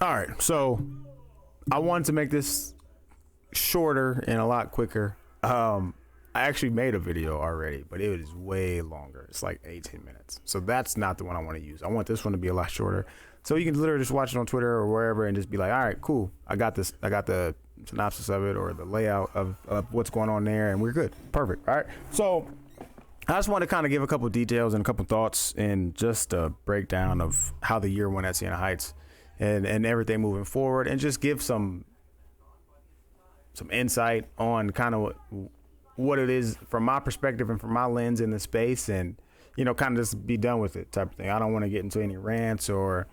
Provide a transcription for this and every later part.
All right, so I wanted to make this shorter and a lot quicker. I actually made a video already, but it is way longer. It's like 18 minutes. So that's not the one I want to use. I want this one to be a lot shorter. So you can literally just watch it on Twitter or wherever and just be like, all right, cool. I got this. I got the synopsis of it or the layout of what's going on there, and we're good. Perfect. All right. So I just want to kind of give a couple details and a couple thoughts and just a breakdown of how the year went at Siena Heights and everything moving forward, and just give some insight on kind of what it is from my perspective and from my lens in the space, and kind of just be done with it type of thing. I don't want to get into any rants or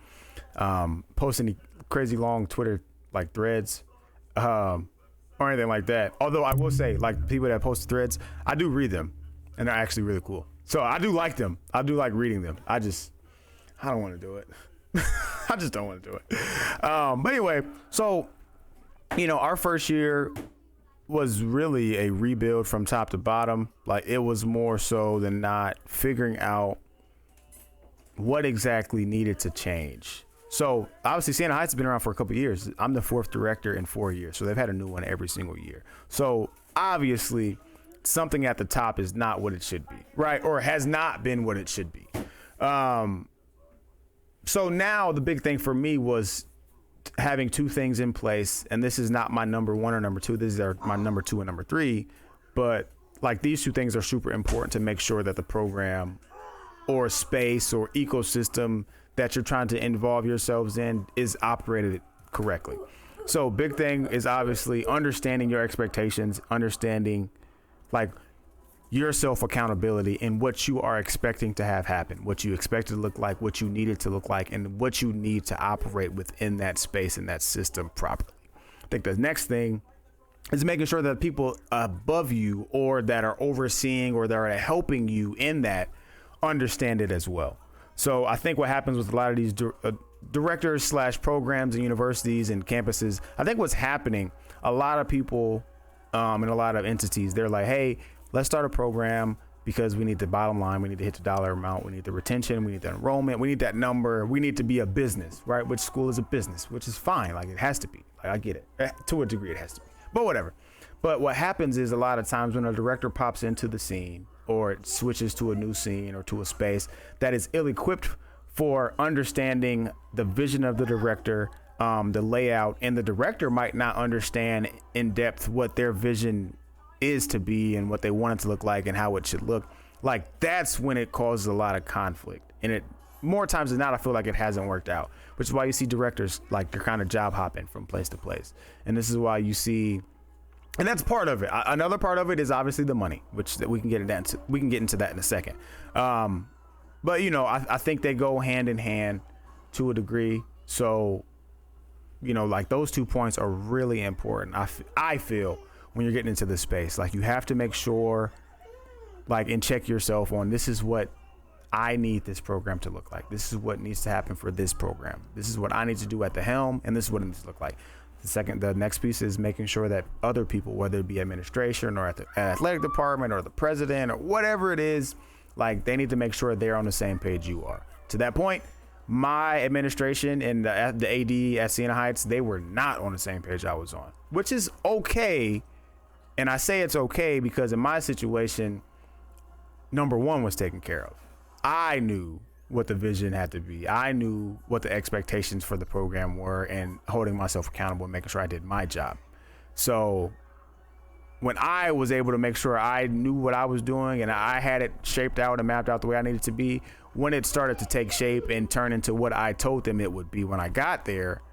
post any crazy long Twitter like threads or anything like that. Although I will say, like, people that post threads, I do read them and they're actually really cool. So I do like them. I do like reading them. I don't want to do it. I just don't want to do it. But anyway, so our first year was really a rebuild from top to bottom. Like, it was more so than not figuring out what exactly needed to change. So obviously Siena Heights has been around for a couple of years. I'm the fourth director in 4 years. So they've had a new one every single year. So obviously something at the top is not what it should be, right? Or has not been what it should be. So now the big thing for me was having two things in place, and this is not my number one or number two. These are my number two and number three. But like, these two things are super important to make sure that the program or space or ecosystem that you're trying to involve yourselves in is operated correctly. So big thing is obviously understanding your expectations, understanding like your self accountability and what you are expecting to have happen, what you expect it to look like, what you need it to look like, and what you need to operate within that space and that system properly. I think the next thing is making sure that people above you or that are overseeing or that are helping you in that understand it as well. So I think what happens with a lot of these directors / programs and universities and campuses, I think what's happening, a lot of people and a lot of entities, they're like, hey, let's start a program because we need the bottom line. We need to hit the dollar amount. We need the retention. We need the enrollment. We need that number. We need to be a business, right? Which school is a business, which is fine. Like, it has to be. Like, I get it. To a degree, it has to be. But whatever. But what happens is a lot of times when a director pops into the scene or it switches to a new scene or to a space that is ill-equipped for understanding the vision of the director, the layout, and the director might not understand in depth what their vision is to be and what they want it to look like and how it should look. Like, that's when it causes a lot of conflict, and it more times than not, I feel like it hasn't worked out, which is why you see directors like they're kind of job hopping from place to place. And this is why you see, and that's part of it. Another part of it is obviously the money, which that we can get into that in a second. But I think they go hand in hand to a degree. So like, those 2 points are really important. I feel when you're getting into this space, like, you have to make sure, like, and check yourself on, this is what I need this program to look like. This is what needs to happen for this program. This is what I need to do at the helm, and this is what it needs to look like. The next piece is making sure that other people, whether it be administration or at the athletic department or the president or whatever it is, like, they need to make sure they're on the same page you are. To that point, my administration and the AD at Siena Heights, they were not on the same page I was on, which is okay. And I say it's okay because in my situation, number one was taken care of. I knew what the vision had to be. I knew what the expectations for the program were, and holding myself accountable and making sure I did my job. So when I was able to make sure I knew what I was doing and I had it shaped out and mapped out the way I needed to be, when it started to take shape and turn into what I told them it would be when I got there,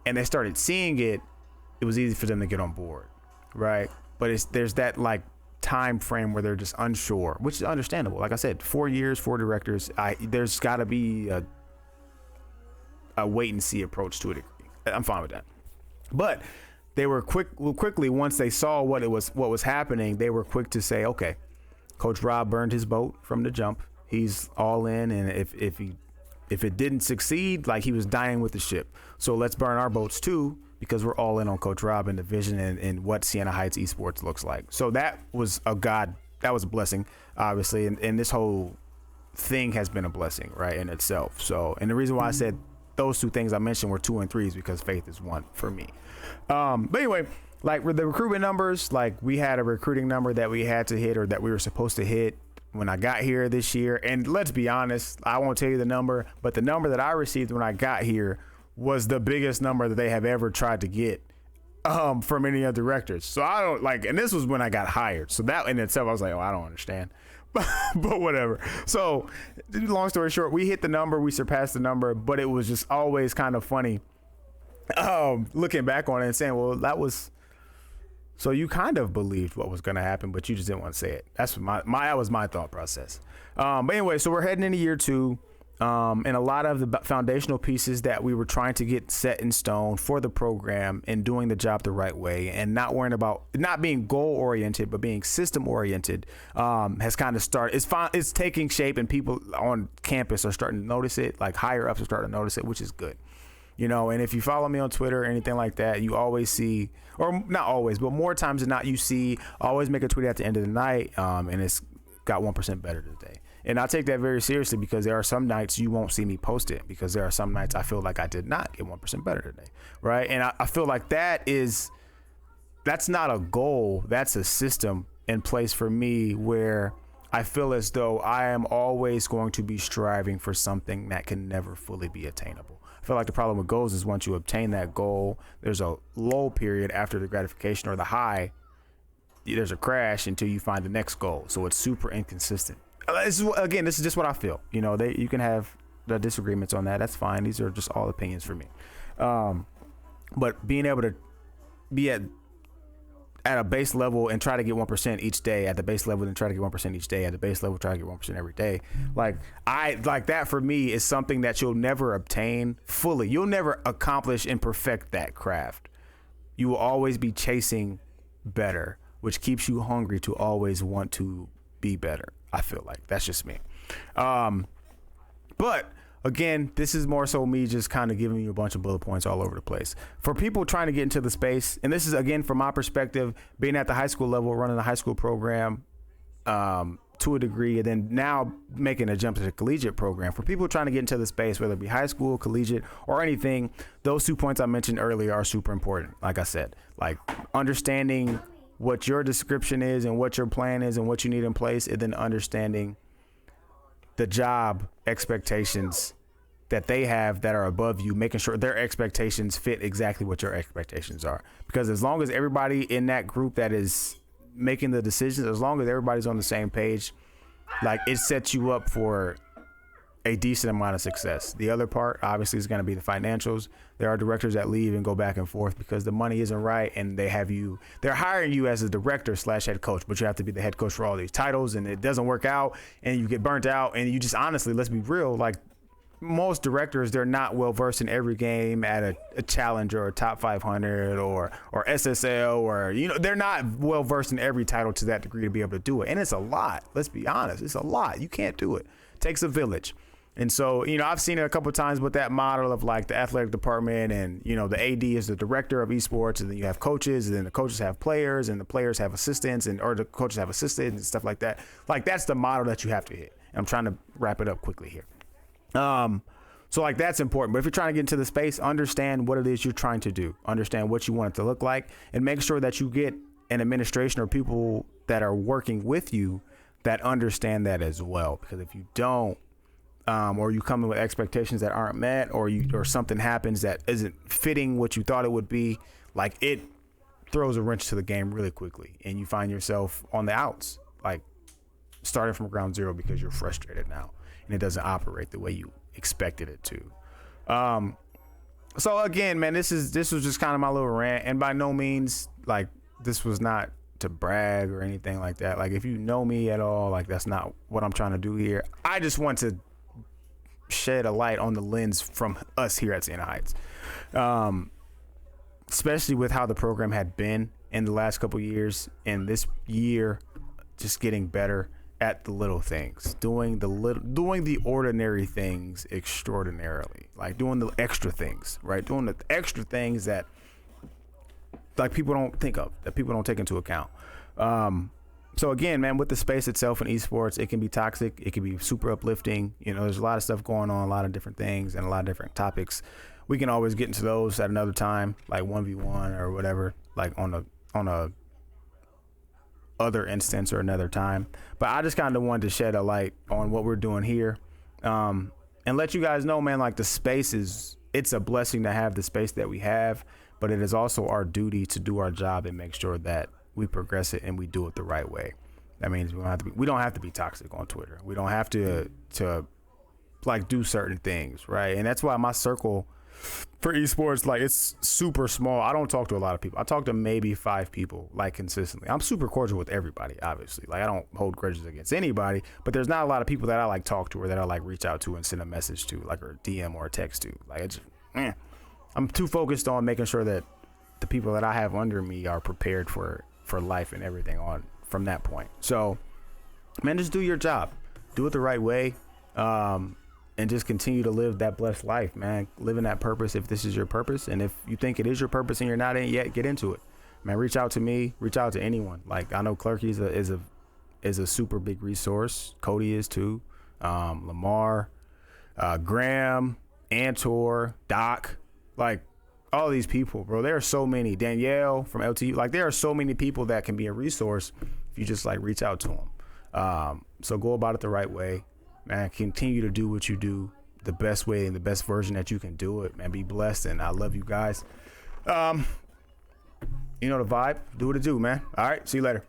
and they started seeing it, it was easy for them to get on board, right? But there's that, like, time frame where they're just unsure, which is understandable. Like I said, 4 years, 4 directors. There's got to be a wait and see approach to a degree. I'm fine with that. But they were quickly, once they saw what was happening, they were quick to say, okay, Coach Rob burned his boat from the jump. He's all in, and if it didn't succeed, like, he was dying with the ship. So let's burn our boats too, because we're all in on Coach Rob and the vision and what Siena Heights esports looks like. So that was a blessing, obviously. And this whole thing has been a blessing, right, in itself. So, and the reason why I said those two things I mentioned were 2 and 3s because faith is 1 for me. But anyway, like with the recruitment numbers, like we had a recruiting number that we had to hit or that we were supposed to hit when I got here this year. And let's be honest, I won't tell you the number, but the number that I received when I got here was the biggest number that they have ever tried to get from any of the directors. So I don't like, and this was when I got hired. So that in itself, I was like, oh, I don't understand. But whatever. So long story short, we hit the number, we surpassed the number, but it was just always kind of funny looking back on it and saying, well, that was, so you kind of believed what was going to happen, but you just didn't want to say it. That's that was my thought process. But anyway, so we're heading into year 2. And a lot of the foundational pieces that we were trying to get set in stone for the program and doing the job the right way and not worrying about not being goal oriented, but being system oriented, has kind of started. It's taking shape and people on campus are starting to notice it. Like higher ups are starting to notice it, which is good. You know, and if you follow me on Twitter or anything like that, you always see, or not always, but more times than not, you see, always make a tweet at the end of the night, and it's got 1% better today. And I take that very seriously because there are some nights you won't see me post it because there are some nights I feel like I did not get 1% better today, right? And I feel like that's not a goal, that's a system in place for me where I feel as though I am always going to be striving for something that can never fully be attainable. I feel like the problem with goals is once you obtain that goal, there's a lull period after the gratification or the high. There's a crash until you find the next goal. So it's super inconsistent. This is just what I feel. You know, you can have the disagreements on that. That's fine. These are just all opinions for me. But being able to be at a base level and try to get 1% each day at the base level and try to get 1% each day at the base level, try to get 1% every day. Like that for me is something that you'll never obtain fully. You'll never accomplish and perfect that craft. You will always be chasing better, which keeps you hungry to always want to be better. I feel like that's just me. But again, this is more so me just kind of giving you a bunch of bullet points all over the place. For people trying to get into the space, and this is, again, from my perspective, being at the high school level, running the high school program to a degree, and then now making a jump to the collegiate program. For people trying to get into the space, whether it be high school, collegiate, or anything, those 2 points I mentioned earlier are super important. Like I said, like understanding what your description is and what your plan is and what you need in place, and then understanding the job expectations that they have that are above you, making sure their expectations fit exactly what your expectations are. Because as long as everybody in that group that is making the decisions, as long as everybody's on the same page, like it sets you up for a decent amount of success. The other part obviously is going to be the financials. There are directors that leave and go back and forth because the money isn't right, and they're hiring you as a director / head coach, but you have to be the head coach for all these titles, and it doesn't work out, and you get burnt out, and you just honestly, let's be real, like most directors, they're not well versed in every game at a challenger or top 500 or SSL, or they're not well versed in every title to that degree to be able to do it, and it's a lot. Let's be honest, it's a lot. You can't do it. It takes a village. And so, I've seen it a couple of times with that model of like the athletic department and, the AD is the director of esports, and then you have coaches, and then the coaches have players, and the players have assistants, or the coaches have assistants and stuff like that. Like that's the model that you have to hit. And I'm trying to wrap it up quickly here. So like that's important. But if you're trying to get into the space, understand what it is you're trying to do. Understand what you want it to look like, and make sure that you get an administration or people that are working with you that understand that as well. Because if you don't, or you come in with expectations that aren't met, or something happens that isn't fitting what you thought it would be, like it throws a wrench to the game really quickly, and you find yourself on the outs, like starting from ground zero because you're frustrated now, and it doesn't operate the way you expected it to. So again, man, this was just kind of my little rant, and by no means like this was not to brag or anything like that. Like if you know me at all, like that's not what I'm trying to do here. I just want to shed a light on the lens from us here at Siena Heights, especially with how the program had been in the last couple of years, and this year just getting better at the little things, doing the ordinary things extraordinarily, like doing the extra things, right? Doing the extra things that like people don't think of, that people don't take into account. So again, man, with the space itself in esports, it can be toxic. It can be super uplifting. You know, there's a lot of stuff going on, a lot of different things, and a lot of different topics. We can always get into those at another time, like 1v1 or whatever, like on a other instance or another time. But I just kind of wanted to shed a light on what we're doing here, and let you guys know, man, like the space it's a blessing to have the space that we have, but it is also our duty to do our job and make sure that we progress it and we do it the right way. That means we don't have to be toxic on Twitter. We don't have to like do certain things, right? And that's why my circle for esports, like, it's super small. I don't talk to a lot of people. I talk to maybe 5 people, like, consistently. I'm super cordial with everybody, obviously. Like, I don't hold grudges against anybody, but there's not a lot of people that I like talk to or that I like reach out to and send a message to, like, or DM or a text to. Like, it's I'm too focused on making sure that the people that I have under me are prepared for life and everything on from that point. So, man, just do your job, do it the right way, and just continue to live that blessed life, man. Living that purpose, if this is your purpose, and if you think it is your purpose and you're not in it yet, get into it, man. Reach out to me, reach out to anyone. Like, I know Clerky is a super big resource. Cody is too. Lamar, Graham, Antor, Doc, like, all these people, bro. There are so many. Danielle from LTU. Like, there are so many people that can be a resource if you just, like, reach out to them. So go about it the right way, man. Continue to do what you do the best way and the best version that you can do it, man. Be blessed, and I love you guys. You know the vibe. Do what it do, man. All right. See you later.